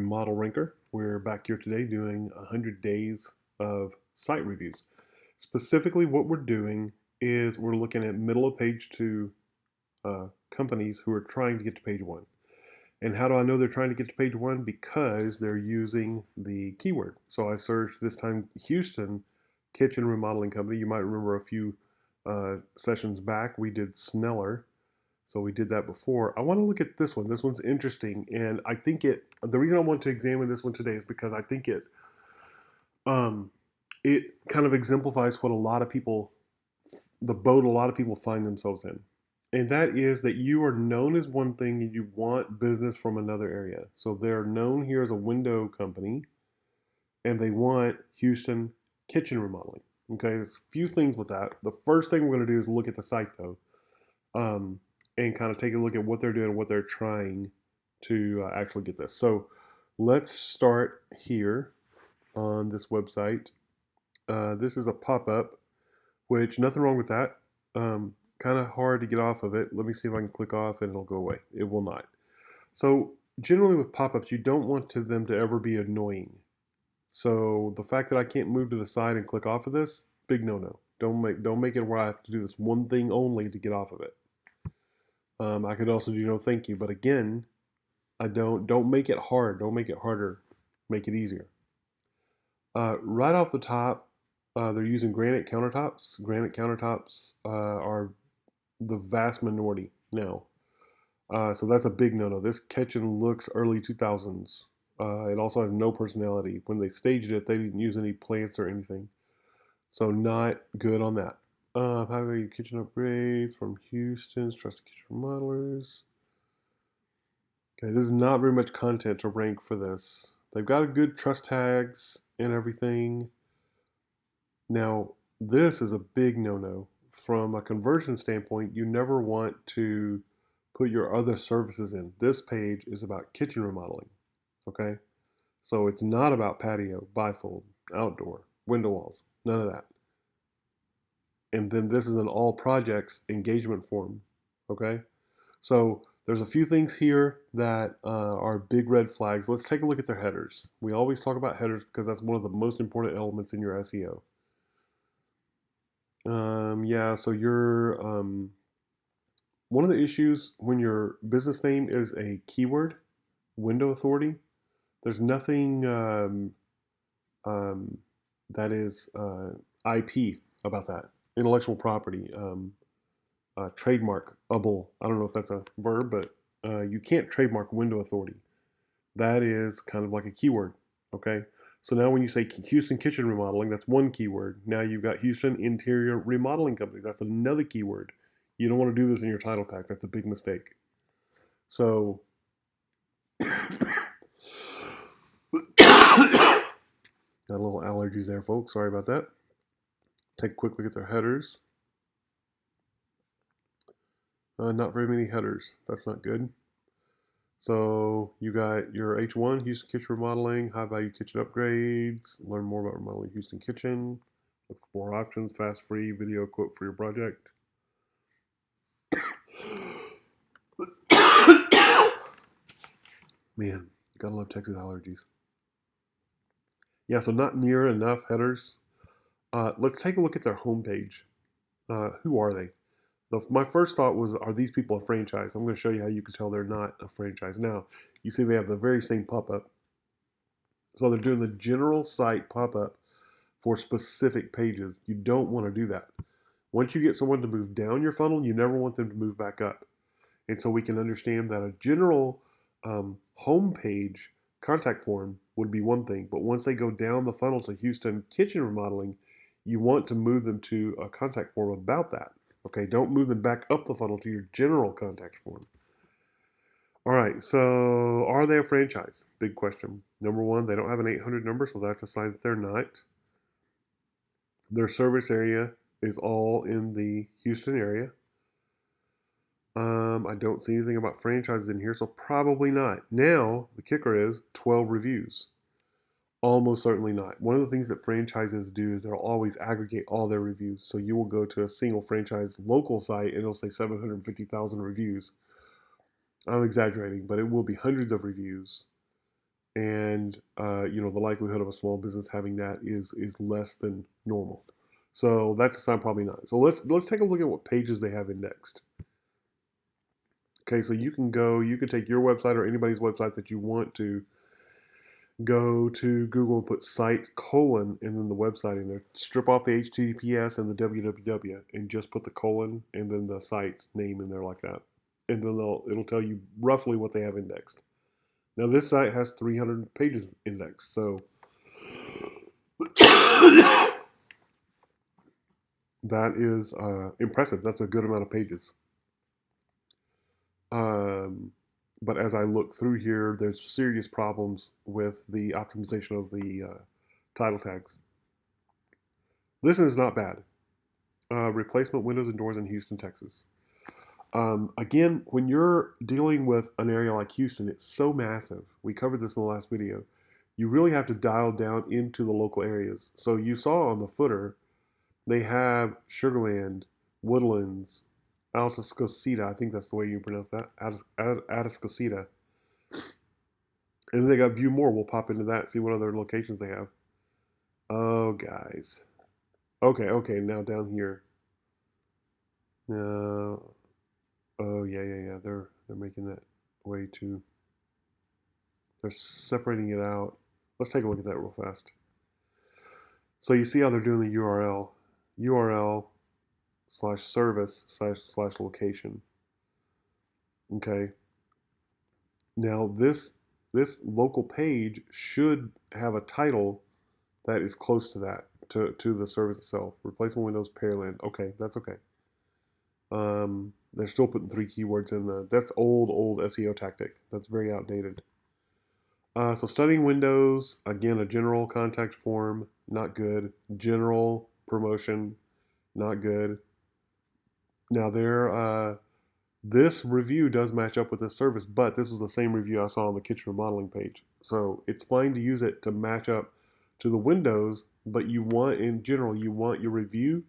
Model Ranker. We're back here today doing 100 days of site reviews. Specifically, what we're doing is we're looking at middle of page two companies who are trying to get to page one. And how do I know they're trying to get to page one? Because they're using the keyword. So I searched this time Houston Kitchen Remodeling Company. You might remember a few sessions back we did Sneller. So we did that before. I want to look at this one. This one's interesting, and I think the reason I want to examine this one today is because I think um, it kind of exemplifies what the boat a lot of people find themselves in, and that is that you are known as one thing and you want business from another area. So they're known here as a window company, and they want Houston kitchen remodeling. Okay, there's a few things with that. The first thing we're going to do is look at the site though. And kind of take a look at what they're doing, what they're trying to actually get this. So let's start here on this website. This is a pop-up, which nothing wrong with that. Kind of hard to get off of it. Let me see if I can click off and it'll go away. It will not. So generally with pop-ups, you don't want them to ever be annoying. So the fact that I can't move to the side and click off of this, big no-no. Don't make it where I have to do this one thing only to get off of it. I could also do no thank you, but again, I don't make it hard. Don't make it harder. Make it easier. Right off the top, they're using granite countertops. Granite countertops are the vast minority now, so that's a big no-no. This kitchen looks early 2000s. It also has no personality. When they staged it, they didn't use any plants or anything, so not good on that. Highway kitchen upgrades from Houston's trusted kitchen remodelers. Okay, this is not very much content to rank for this. They've got a good trust tags and everything. Now, this is a big no-no. From a conversion standpoint, you never want to put your other services in. This page is about kitchen remodeling, okay? So it's not about patio, bifold, outdoor, window walls, none of that. And then this is an all projects engagement form, okay? So there's a few things here that are big red flags. Let's take a look at their headers. We always talk about headers because that's one of the most important elements in your SEO. Yeah, so one of the issues when your business name is a keyword, window authority, there's nothing that is IP about that. Intellectual property, trademarkable. I don't know if that's a verb, but you can't trademark window authority. That is kind of like a keyword, okay? So now when you say Houston Kitchen Remodeling, that's one keyword. Now you've got Houston Interior Remodeling Company. That's another keyword. You don't want to do this in your title tag. That's a big mistake. So got a little allergies there, folks. Sorry about that. Take a quick look at their headers. Not very many headers. That's not good. So you got your H1, Houston Kitchen Remodeling, high value kitchen upgrades, learn more about remodeling Houston Kitchen, explore options, fast free video quote for your project. Man, gotta love Texas allergies. Yeah, so not near enough headers. Let's take a look at their homepage. Who are they? My first thought was, are these people a franchise? I'm going to show you how you can tell they're not a franchise. Now, you see they have the very same pop-up. So they're doing the general site pop-up for specific pages. You don't want to do that. Once you get someone to move down your funnel, you never want them to move back up. And so we can understand that a general homepage contact form would be one thing, but once they go down the funnel to Houston Kitchen Remodeling, you want to move them to a contact form about that. Okay, don't move them back up the funnel to your general contact form. All right, so are they a franchise? Big question. Number one, they don't have an 800 number, so that's a sign that they're not. Their service area is all in the Houston area. I don't see anything about franchises in here, so probably not. Now, the kicker is 12 reviews. Almost certainly not. One of the things that franchises do is they'll always aggregate all their reviews. So you will go to a single franchise local site and it'll say 750,000 reviews. I'm exaggerating, but it will be hundreds of reviews. and the likelihood of a small business having that is less than normal. So that's a sign probably not. So let's take a look at what pages they have indexed. Okay, so you can take your website or anybody's website that you want to, go to Google and put site colon and then the website in there. Strip off the HTTPS and the www and just put the colon and then the site name in there like that. And then it'll tell you roughly what they have indexed. Now this site has 300 pages indexed, so that is impressive. That's a good amount of pages. But as I look through here, there's serious problems with the optimization of the title tags. This is not bad. Replacement windows and doors in Houston, Texas. Again, when you're dealing with an area like Houston, it's so massive. We covered this in the last video. You really have to dial down into the local areas. So you saw on the footer, they have Sugarland, Woodlands, Atascocita. I think that's the way you pronounce that. Atascocita. And then they got View More. We'll pop into that, see what other locations they have. Oh, guys. Okay. Now down here. Oh yeah. They're making that way too. They're separating it out. Let's take a look at that real fast. So you see how they're doing the URL/service/location. Okay. Now this local page should have a title that is close to that, to the service itself. Replacement Windows Pearland. Okay, that's okay. They're still putting 3 keywords in there. That's old SEO tactic. That's very outdated. So studying Windows, again, a general contact form, not good. General promotion, not good. Now this review does match up with this service, but this was the same review I saw on the kitchen remodeling page. So it's fine to use it to match up to the Windows, but in general, you want your review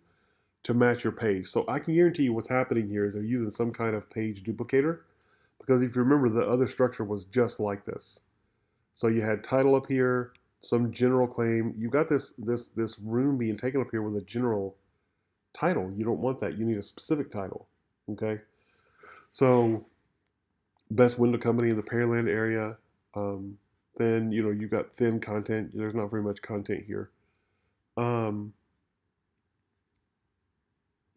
to match your page. So I can guarantee you what's happening here is they're using some kind of page duplicator, because if you remember, the other structure was just like this. So you had title up here, some general claim. You got this room being taken up here with a general title. You don't want that. You need a specific title. Okay. So best window company in the Pearland area. Then you got thin content. There's not very much content here.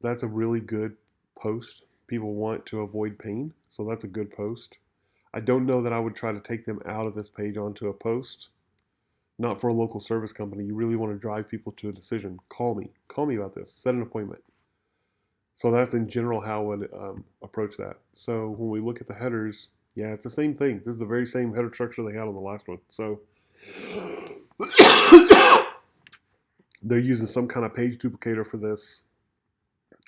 That's a really good post. People want to avoid pain, so that's a good post. I don't know that I would try to take them out of this page onto a post. Not for a local service company. You really want to drive people to a decision. Call me about this. Set an appointment. So that's in general how I would approach that. So when we look at the headers, yeah, it's the same thing. This is the very same header structure they had on the last one. So they're using some kind of page duplicator for this,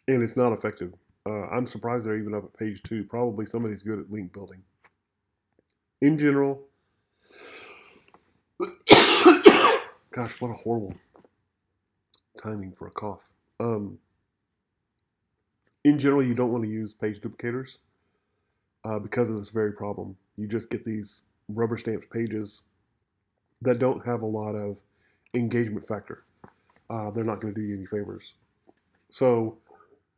and it's not effective. I'm surprised they're even up at page 2. Probably somebody's good at link building. In general, gosh, what a horrible timing for a cough. In general, you don't want to use page duplicators because of this very problem. You just get these rubber stamped pages that don't have a lot of engagement factor. They're not going to do you any favors. So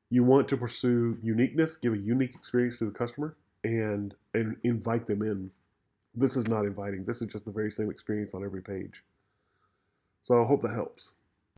you want to pursue uniqueness, give a unique experience to the customer, and invite them in. This is not inviting. This is just the very same experience on every page. So I hope that helps.